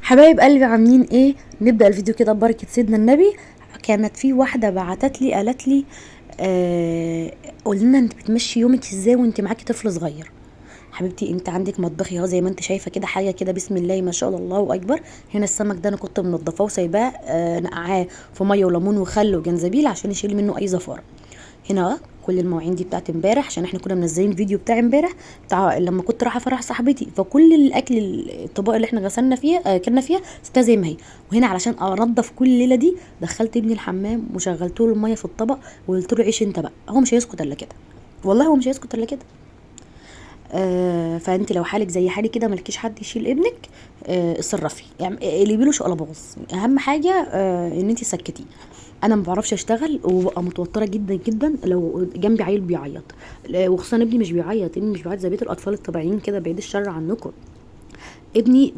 حبايب قلبي عاملين ايه؟ نبدأ الفيديو كده ببركة سيدنا النبي. كانت في واحدة بعتت لي قالت لي قولي لنا انت بتمشي يومك ازاي وانت معاكي طفل صغير. حبيبتي انت عندك مطبخي اهو زي ما انت شايفه كده، حاجه كده بسم الله ما شاء الله اكبر. هنا السمك ده انا كنت منضفاه وسايباه نقعاه في ميه وليمون وخل وجنزبيل عشان يشيل منه اي زفاره. هنا كل المواعين دي بتاعت امبارح عشان احنا كنا منزلين الفيديو بتاع امبارح بتاع لما كنت رايحه فرح صاحبتي، فكل الاكل الطبق اللي احنا غسلنا فيها كلنا فيها ستة زي ما هي. وهنا علشان انضف كل الليله دي دخلت ابني الحمام وشغلت له الميه في الطبق وقلت له عيش انت بقى، هو مش هيسكت الا كده. والله هو مش هيسكت الا كده. فانت لو حالك زي حالي كده ملكيش حد يشيل ابنك، اتصرفي يعني اللي بيلوش قلباظ. اهم حاجه ان انت سكتيه. انا ما بعرفش اشتغل وببقى متوتره جدا جدا لو جنبي عيل بيعيط، وخصوصا ابني مش بيعيط، ابني مش بيعيط زي بقيه الاطفال الطبيعيين كده، بعيد الشر عنكم. ابني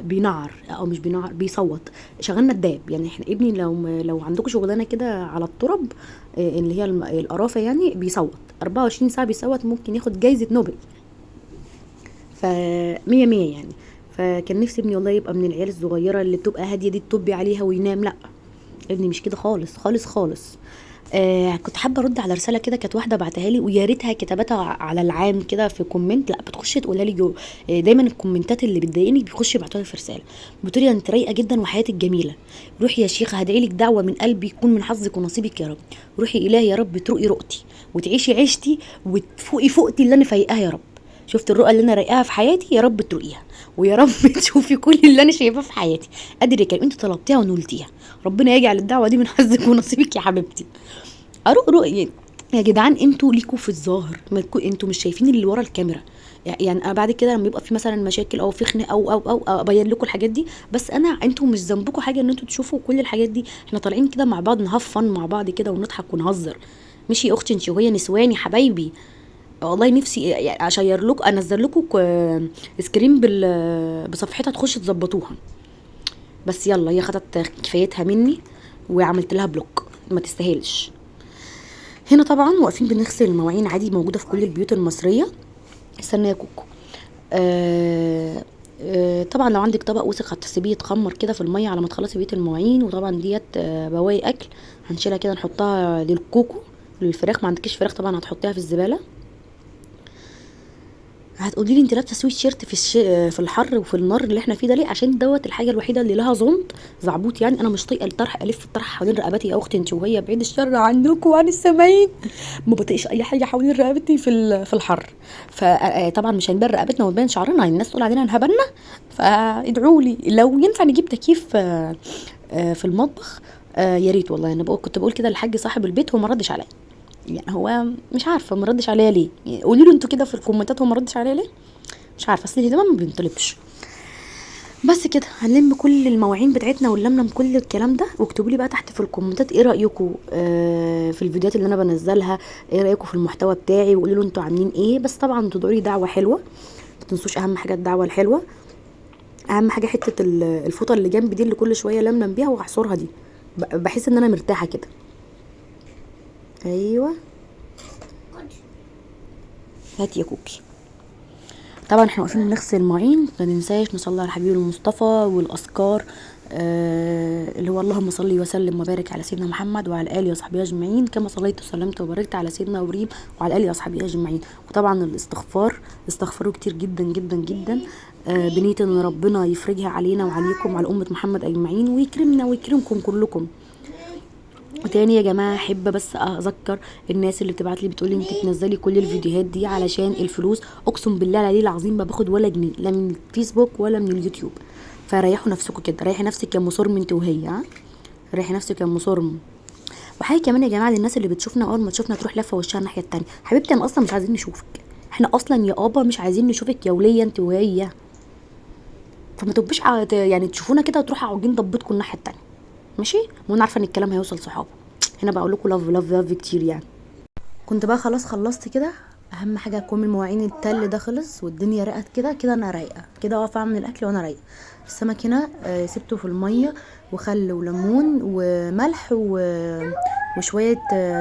بينعر او مش بينعر، بيصوت. شغلنا الداب يعني، احنا ابني لو عندكم شغلانه كده على التراب اللي هي القرافه يعني، بيصوت 24 ساعه بيصوت، ممكن ياخد جايزه نوبل. فمية مية يعني. فكان نفسي ابني والله يبقى من العيال الصغيره اللي بتبقى هاديه دي تطبي عليها وينام، لا ابني مش كده خالص خالص خالص. كنت حابه ارد على رساله كده، كانت واحده بعتها لي ويا ريتها كتبتها على العام كده في كومنت، لا بتخش تقولها لي جو. دايما الكومنتات اللي بتضايقني بيخش يبعتوها لي في رساله، بتقولي انت رايقه جدا وحياتك جميله، روحي يا شيخه هدعي لك دعوه من قلبي يكون من حظك ونصيبك يا رب، روحي الهي يا رب تروقي رؤتي وتعيشي عيشتي وتفوقي فوقتي اللي انا فايقاها يا رب. شفت الرؤى اللي انا رايقاها في حياتي، يا رب تروقيها ويا رب تشوفي كل اللي انا شايفاه في حياتي. ادري كان انت طلبتيها ونولتيها، ربنا يجعل الدعوه دي من حظك ونصيبك يا حبيبتي. اروق رؤية. يا جدعان انتوا ليكوا في الظاهر، انتوا مش شايفين اللي ورا الكاميرا. يعني انا بعد كده لما يبقى في مثلا مشاكل او في خناق او ابين لكم الحاجات دي، بس انا انتوا مش ذنبكم حاجه ان انتوا تشوفوا كل الحاجات دي. احنا طالعين كده مع بعض نهفن مع بعض كده ونضحك ونهزر. مش يا اختي انت وهي نسواني حبايبي. والله نفسي يعني اشير لكم، انزل لكم سكرين بصفحتها تخش تظبطوها. بس يلا هي خدت كفايتها مني وعملت لها بلوك، ما تستاهلش. هنا طبعا واقفين بنغسل المواعين عادي، موجوده في كل البيوت المصريه. استنى يا كوكو. طبعا لو عندك طبق وسخ هتسيبيه يتخمر كده في الميه على ما تخلصي بقيه المواعين. وطبعا ديت بواقي اكل هنشيلها كده نحطها للكوكو. للفراخ ما عندكيش فراخ طبعا هتحطيها في الزباله. هتقولي لي انت لابسه سويت شيرت في الحر وفي النار اللي احنا فيه ده ليه؟ عشان دوت الحاجه الوحيده اللي لها زعبوط يعني. انا مش طايقه الطرح، الف الطرح حوالين رقبتي يا اختي انت وهي، بعيد الشر عنكم وعن السامعين. ما بطيقش اي حاجه حوالين رقبتي في الحر. فطبعا مش هنبان رقبتنا ونبان شعرنا، الناس تقول علينا انهبلنا. فادعوا لي لو ينفع نجيب تكييف في المطبخ. يا ريت والله. انا كنت بقول كده للحاج صاحب البيت، هو ما ردش عليا. يعني هو مش عارفه ما ردش عليا ليه، يعني قولي له انتوا كده في الكومنتات هو ما ردش عليا ليه. مش عارفه، اصل الاهتمام ما بينطلبش. بس كده هنلم كل المواعين بتاعتنا ونلملم كل الكلام ده، واكتبوا لي بقى تحت في الكومنتات ايه رايكم في الفيديوهات اللي انا بنزلها، ايه رايكم في المحتوى بتاعي، وقولوا لي انتوا عاملين ايه. بس طبعا تدعوا لي دعوه حلوه، ما تنسوش اهم حاجه الدعوه الحلوه. اهم حاجه حته الفوطه اللي جنبي دي اللي كل شويه لملم بيها واعصرها دي، بحس ان انا مرتاحه كده. ايوه هاتي يا كوكي. طبعا احنا واقفين بنغسل المواعين، ما ننساش نصلي على حبيب المصطفى والاذكار اللي هو اللهم صل وسلم وبارك على سيدنا محمد وعلى اله وصحبه اجمعين كما صليت وسلمت وباركت على سيدنا ابراهيم وعلى اله وصحبه اجمعين. وطبعا الاستغفار، استغفروا كتير جدا جدا جدا بنيه ان ربنا يفرجها علينا وعليكم وعلى امه محمد اجمعين ويكرمنا ويكرمكم كلكم. وتاني يا جماعه احب بس اذكر الناس اللي بتبعت لي بتقول لي انت تنزلي كل الفيديوهات دي علشان الفلوس. اقسم بالله العلي العظيم ما باخد ولا جنيه لا من الفيسبوك ولا من اليوتيوب. فريحوا نفسكم كده، ريحي نفسك يا ام صرم انت وهي، ها ريحي نفسك يا ام صرم. وحاجه كمان يا جماعه للناس اللي بتشوفنا اول ما تشوفنا تروح لفه وشها الناحيه التانيه، حبيبتي انا اصلا مش عايزين نشوفك، احنا اصلا يا ابا مش عايزين نشوفك يا وليه انت وهي. فما تبقوش يعني تشوفونا كده وتروحوا عاوجين ضبطكم الناحيه التانيه. ماشي، وانا عارفه ان الكلام هيوصل صحابه. هنا بقول لكم لاف لاف لاف كتير يعني. كنت بقى خلاص خلصت كده، اهم حاجه كوم المواعين التل ده خلص والدنيا رقت كده كده، انا رايقه كده واقفه اعمل الاكل وانا رايقه. السمك هنا سبته في الميه وخل وليمون وملح وشويه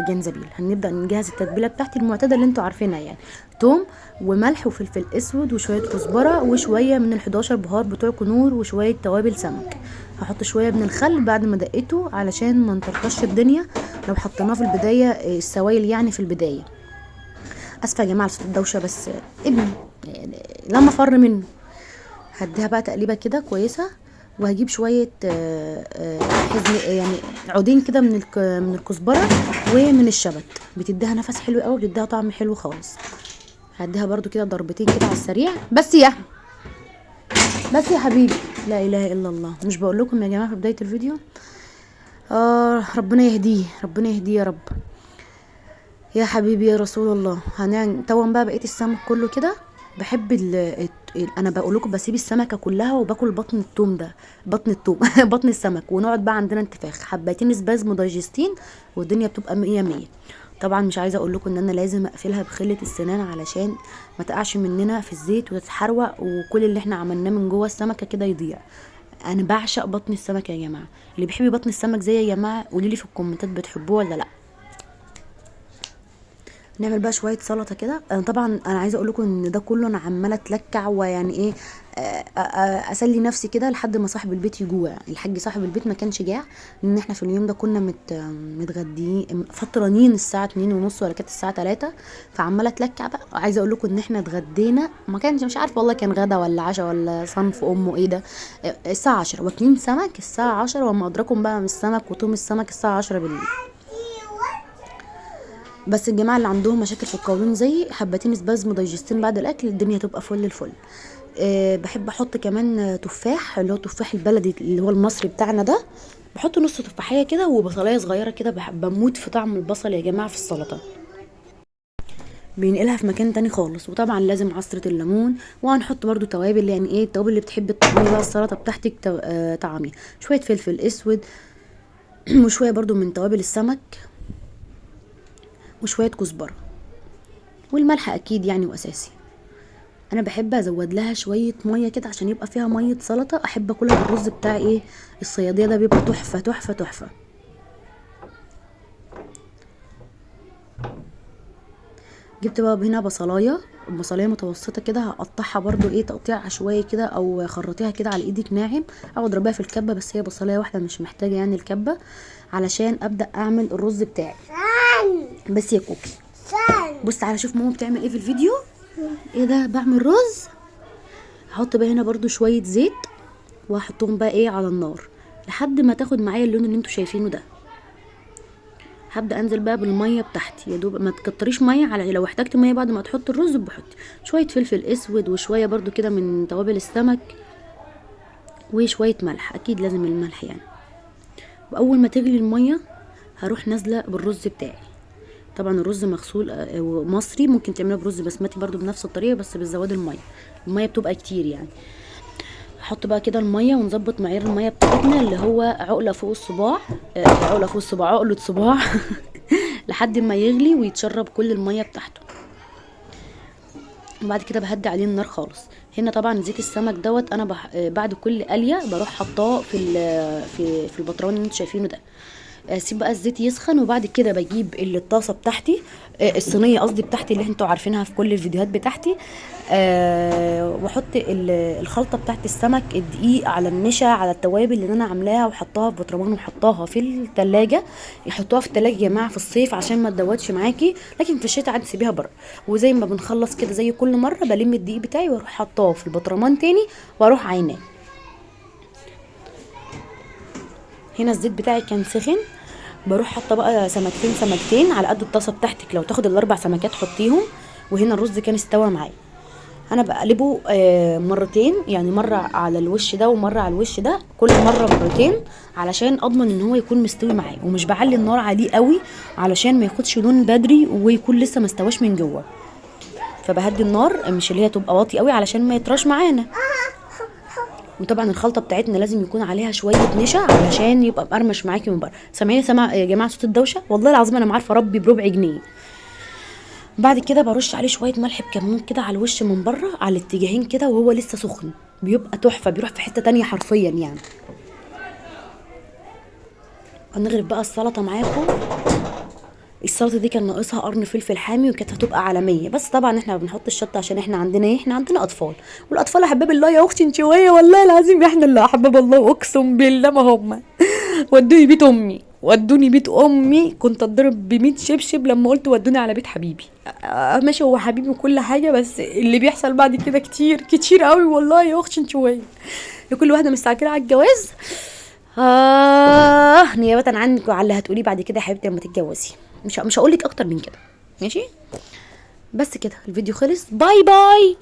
جنزبيل. هنبدا نجهز التتبيله بتاعتي المعتاده اللي انتوا عارفينها يعني، توم وملح وفلفل اسود وشويه كزبره وشويه من ال11 بهار بتوع كنور وشويه توابل سمك. هحط شويه من الخل بعد ما دقيته علشان ما نطرطش الدنيا لو حطيناه في البدايه، السوائل يعني في البدايه. اسفه يا جماعه على صوت الدوشه، بس ابني يعني لما فر منه. هديها بقى تقليبه كده كويسه، وهجيب شويه حزم يعني عودين كده من الكزبره ومن الشبت، بتديها نفس حلو قوي، بتديها طعم حلو خالص. هديها برضو كده ضربتين كده على السريع. بس يا حبيبي، لا اله الا الله. مش بقول لكم يا جماعه في بدايه الفيديو؟ ربنا يهديه، ربنا يهديه يا رب، يا حبيبي يا رسول الله. طبعا بقى بقيت السمك كله كده. بحب انا بقول لكم بسيب السمكه كلها وباكل بطن التوم ده، بطن التوم بطن السمك، ونقعد بقى عندنا انتفاخ حبتين سبازم دايجستين والدنيا بتبقى مية مية. طبعا مش عايزه اقول لكم ان انا لازم اقفلها بخله السنان علشان ما تقعش مننا في الزيت وتتحروق، وكل اللي احنا عملناه من جوه السمكه كده يضيع. انا بعشق بطن السمك يا جماعه. اللي بيحب بطن السمك زي يا جماعه قولي لي في الكومنتات بتحبوه ولا لا. نعمل بقى شويه سلطه كده. انا عايزه اقول لكم ان ده كله انا عماله اتلكع ويعني ايه، اسلي نفسي كده لحد ما صاحب البيت يجوع. الحاج صاحب البيت ما كانش جاع، لان احنا في اليوم ده كنا متغديين فطرانين الساعه 2:30 ولا كانت الساعه 3. فعماله اتلكع بقى. عايزه اقول لكم ان احنا اتغدينا، ما كانش مش عارفه والله كان غدا ولا عشاء ولا صنف امه ايه ده. الساعه 10 واكلين سمك الساعه 10، وما ادراكم بقى من السمك وطوم السمك الساعه 10 بالليل. بس الجماعه اللي عندهم مشاكل في القولون زي حبتين سبازم دايجستين بعد الاكل الدنيا تبقى فل الفل. بحب احط كمان تفاح، اللي هو التفاح البلدي اللي هو المصري بتاعنا ده. بحط نص تفاحيه كده وبصلايه صغيره كده. بموت في طعم البصل يا جماعه في السلطه، بينقلها في مكان تاني خالص. وطبعا لازم عصره الليمون، وهنحط برضو توابل، يعني ايه التوابل اللي بتحب تطعمي بقى السلطه بتاعتك طعمي. شويه فلفل اسود وشويه برضو من توابل السمك وشويه كزبره، والملح اكيد يعني واساسي. انا بحب ازود لها شويه ميه كده عشان يبقى فيها ميه سلطه. احب اكلها بالرز بتاعي ايه الصياديه ده، بيبقى تحفه تحفه تحفه. جبت بقى هنا بصلايه متوسطه كده، هقطعها برضو ايه تقطيع عشوائي كده، او خرطيها كده على ايدك ناعم، او اضربها في الكبه. بس هي بصلايه واحده مش محتاجه يعني الكبه، علشان ابدا اعمل الرز بتاعي. بس يا كوكي بص على شوف ماما بتعمل ايه في الفيديو. ايه ده؟ بعمل رز. هحط بقى هنا برضو شويه زيت، وهحطهم بقى ايه على النار لحد ما تاخد معايا اللون اللي انتوا شايفينه ده. هبدا انزل بقى بالميه بتاعتي، يا دوب ما تكتريش ميه، على لو احتجت ميه بعد ما تحط الرز بحط شويه فلفل اسود وشويه برضو كده من توابل السمك وشويه ملح، اكيد لازم الملح يعني. واول ما تغلي الميه هروح نازله بالرز بتاعي. طبعا الرز مغسول مصري، ممكن تعملها برز بسمتي برضو بنفس الطريقه، بس بتزودي الميه بتبقى كتير يعني. احط بقى كده الميه ونظبط معيار الميه بتاعتنا اللي هو عقله فوق الصباع، عقله صباع لحد ما يغلي ويتشرب كل الميه بتاعته. وبعد كده بهدي عليه النار خالص. هنا طبعا زيت السمك دوت انا بعد كل قليه بروح حطاه في البطرون اللي انتوا شايفينه ده. اسيب بقى الزيت يسخن، وبعد كده بجيب الطاسه بتاعتي، الصينيه قصدي بتاعتي اللي انتوا عارفينها في كل الفيديوهات بتاعتي. واحط الخلطه بتاعت السمك، الدقيق على النشا على التوابل اللي انا عاملاها، وحطها في بطرمان وحطها في التلاجة. يحطوها في التلاجة يا جماعه في الصيف عشان ما تدوتش معاكي، لكن في الشتاء عادي سيبيها بره. وزي ما بنخلص كده زي كل مره بلم الدقيق بتاعي واروح حطاه في البطرمان تاني واروح عيناه. هنا الزيت بتاعي كان سخن، بروح حاطه بقى سمكتين على قد الطاسه بتاعتك، لو تاخد ال4 سمكات حطيهم. وهنا الرز كان استوى معايا. انا بقلبه مرتين، يعني مره على الوش ده ومره على الوش ده، كل مره مرتين علشان اضمن ان هو يكون مستوي معايا. ومش بعلي النار عليه قوي علشان ما ياخدش لون بدري ويكون لسه ما استواش من جوه. فبهدي النار، مش اللي هي تبقى واطي قوي علشان ما يطراش معانا. وطبعا الخلطه بتاعتنا لازم يكون عليها شويه نشا علشان يبقى مقرمش معاكي من بره. سامعين يا جماعه صوت الدوشه؟ والله العظيم انا ما عارفه اربي بربع جنيه. بعد كده برش عليه شويه ملح بكمون كده على الوش من بره على الاتجاهين كده، وهو لسه سخن بيبقى تحفه، بيروح في حته تانية حرفيا يعني. هنغرف بقى السلطه معاكم. السلطه دي كان ناقصها قرن فلفل حامي وكانت هتبقى عالميه، بس طبعا احنا ما بنحط الشطه عشان احنا عندنا ايه، احنا عندنا اطفال، والاطفال احباب الله يا اختي انشويه، والله العظيم احنا اللي احباب الله، اقسم بالله ما هم. ودوني بيت امي، ودوني بيت امي، كنت اتضرب ب100 شبشب لما قلت ودوني على بيت حبيبي. ماشي هو حبيبي وكل حاجه، بس اللي بيحصل بعد كده كتير كتير قوي والله يا اختي انشويه. لكل واحده مستعجله على الجواز. نيابه عنك وعلى اللي هتقوليه بعد كده يا حبيبتي لما تتجوزي، مش هقول لك اكتر من كده. ماشي، بس كده الفيديو خلص، باي باي.